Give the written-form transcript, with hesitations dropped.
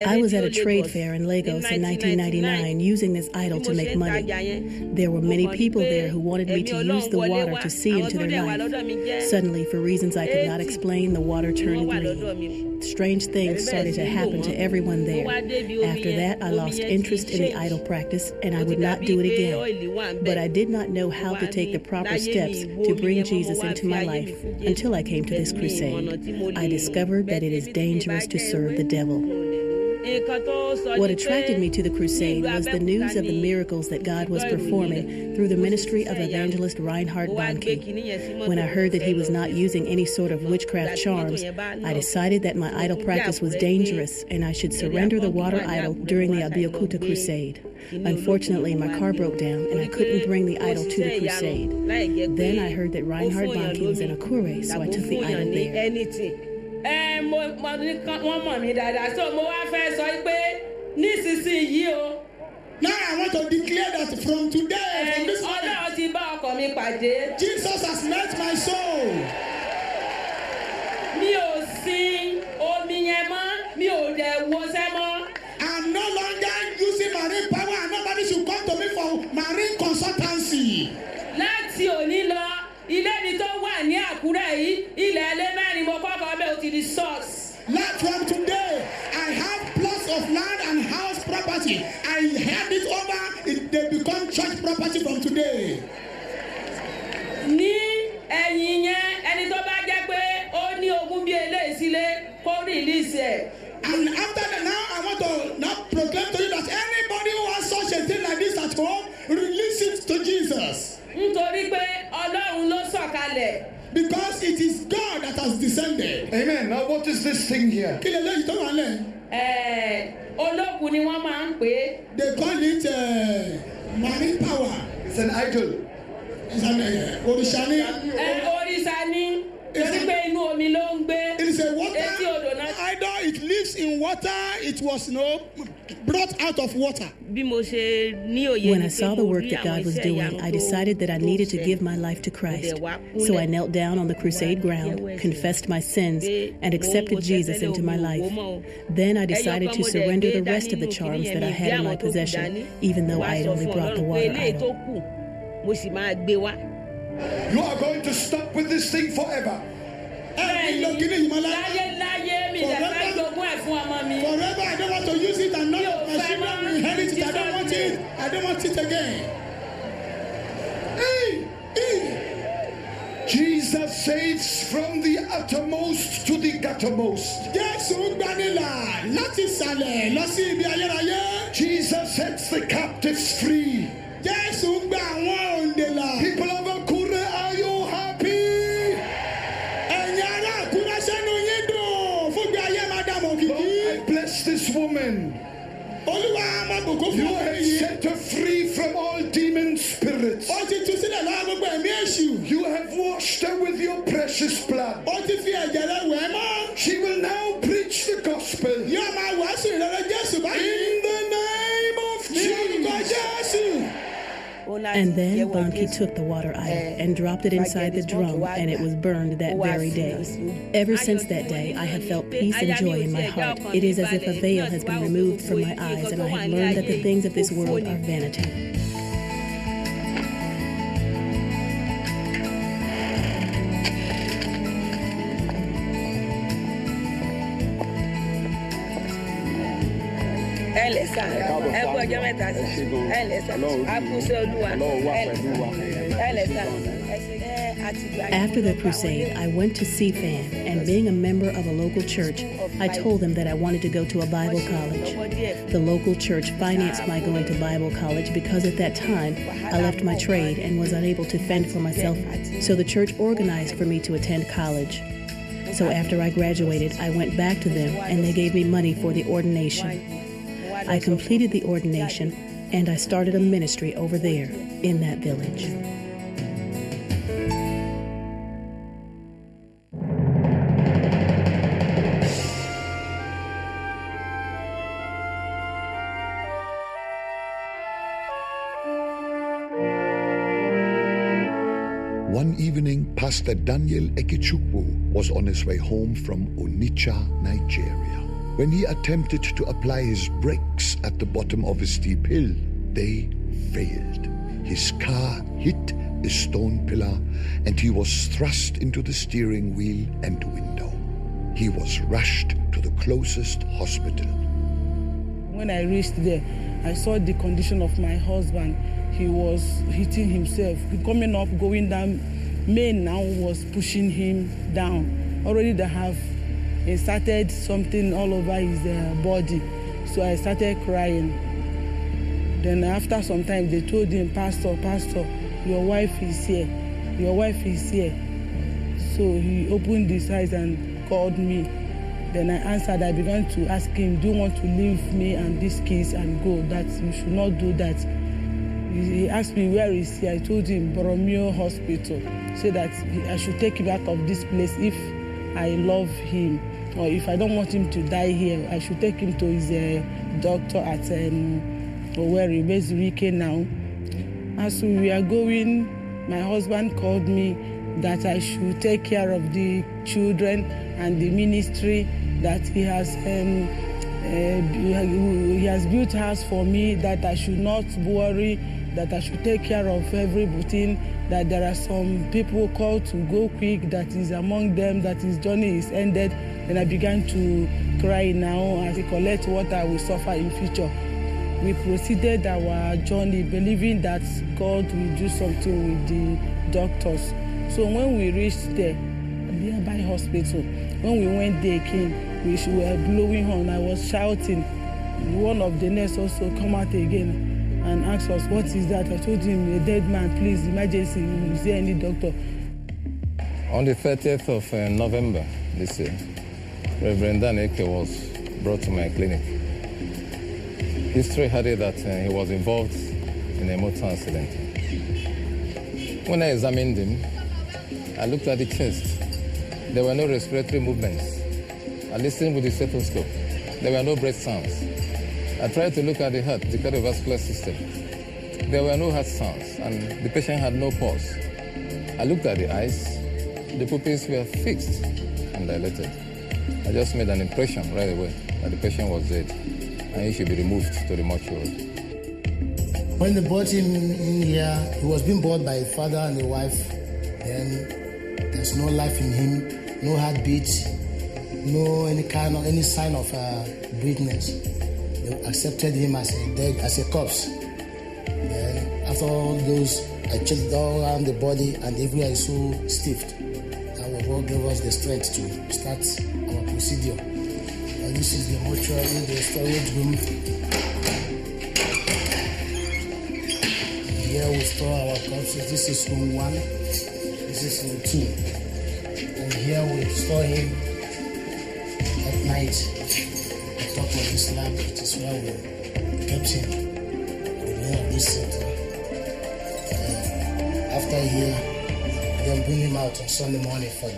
I was at a trade fair in Lagos in 1999 using this idol to make money. There were many people there who wanted me to use the water to see into their life. Suddenly, for reasons I could not explain, the water turned green. Strange things started to happen to everyone there. After that, I lost interest in the idol practice, and I would not do it again. But I did not know how to take the proper steps to bring Jesus into my life until I came to this crusade. I discovered that it is dangerous to serve the devil. What attracted me to the crusade was the news of the miracles that God was performing through the ministry of evangelist Reinhard Bonnke. When I heard that he was not using any sort of witchcraft charms, I decided that my idol practice was dangerous and I should surrender the water idol during the Abeokuta crusade. Unfortunately, my car broke down and I couldn't bring the idol to the crusade. Then I heard that Reinhard Bonnke was in Akure, so I took the idol there. Wọ́n mọ̀ mí dáadáa, so mo wá fẹ́ sọ pé nísinsìnyí o. Now I want to declare that from today, from this moment, Ọlọ́run ti bá ọkàn mi pàdé. Jesus has met my soul. Mi ò sin omi yẹn mọ́, mi ò dẹ̀ wọṣẹ́ mọ́. I'm no longer using marine power and nobody should come to me for marine consultancy. Láti òní lọ, ilé mi tó wà ní Àkúrẹ́ yìí, ilẹ̀ ẹlẹ́mẹ́rin mo kọ́kọ́ bẹ́ẹ̀ ó ti di source. Like from today, I have plots of land and house property. I hand it over, they become church property from today. Ní ẹ̀yìn yẹn, ẹni tó bá jẹ́ pé ó ní ogún bí eléyìí sílé, kó release ẹ̀. And after that, now I want to now proclaim to you that anybody who has such a thing like this at home, release it to Jesus. Nítorí pé Ọlọ́run ló sọ̀kalẹ̀. Because it is God that has descended. Amen. Now what is this thing here? Kí lélẹ́yìí tó wà lẹ̀? Olókùn ni wọ́n máa ń pè é. They call it marine power. It's an idol. It's an òrìṣà ni. Òrìṣà ni. Torí pé inú omi ló ń gbé. It is a water Etí odò náà. idol. It lives in water. It was brought out of water. When I saw the work that God was doing, I decided that I needed to give my life to Christ. So I knelt down on the crusade ground, confessed my sins, and accepted Jesus into my life. Then I decided to surrender the rest of the charms that I had in my possession, even though I had only brought the water idol. You are going to stop with this thing forever. Forever, I don't want to use it and not my children will inherit it. I don't want it. I don't want it again. Jesus saves from the uttermost to the guttermost. Jesus sets the captives free. People of Akure, are you happy? Lord, I bless this woman. You have set her free from all demon spirits. You have washed her with your precious blood. She will now preach the gospel. In the name of Jesus. And then Bonnke took the water idol and dropped it inside the drum, and it was burned that very day. Ever since that day, I have felt peace and joy in my heart. It is as if a veil has been removed from my eyes, and I have learned that the things of this world are vanity. After the crusade, I went to CFAN, and being a member of a local church, I told them that I wanted to go to a Bible college. The local church financed my going to Bible college because at that time, I left my trade and was unable to fend for myself, so the church organized for me to attend college. So after I graduated, I went back to them, and they gave me money for the ordination. I completed the ordination, and I started a ministry over there in that village. One evening, Pastor Daniel Ekechukwu was on his way home from Onitsha, Nigeria. When he attempted to apply his brakes at the bottom of a steep hill, they failed. His car hit a stone pillar and he was thrust into the steering wheel and window. He was rushed to the closest hospital. When I reached there, I saw the condition of my husband. He was hitting himself. Coming up, going down, men now was pushing him down. Already they have inserted something all over his body. So I started crying. Then after some time, they told him, Pastor, your wife is here. Your wife is here. So he opened his eyes and called me. Then I answered. I began to ask him, do you want to leave me and these kids and go? That you should not do that. He asked me, where is he? I told him, Borromeo Hospital. So that I should take him out of this place if I love him. Or if I don't want him to die here, I should take him to his doctor at Owerri, Bezurike now. As we are going, my husband called me that I should take care of the children and the ministry, that he has built a house for me, that I should not worry, that I should take care of everything, that there are some people called to go quick, that is among them, that his journey is ended. Then I began to cry now as I collect what I will suffer in future. We proceeded our journey believing that God will do something with the doctors. So when we reached the nearby hospital, when we went there again, we were blowing horn. I was shouting. One of the nurses also come out again and asked us, what is that? I told him, a dead man, please, emergency, is there any doctor? On the 30th of November this year, Reverend Daneke was brought to my clinic. History had it that he was involved in a motor accident. When I examined him, I looked at the chest. There were no respiratory movements. I listened with the stethoscope. There were no breath sounds. I tried to look at the heart, the cardiovascular system. There were no heart sounds, and the patient had no pulse. I looked at the eyes. The pupils were fixed and dilated. I just made an impression right away that the patient was dead and he should be removed to the mortuary. When they brought him in here, he was being brought by a father and a wife. Then there's no life in him, no heartbeat, no any sign of breathness. They accepted him as a corpse. Then after all those, I checked all around the body and everywhere is so stiff. That was what gave us the strength to start our procedure. And this is the mortuary, the storage room. Here we store our corpses. This is room 1. This is room 2. And here we store him at night. On top of this slab, it is where we kept him. At the beginning of this center. After here, then bring him out on Sunday morning for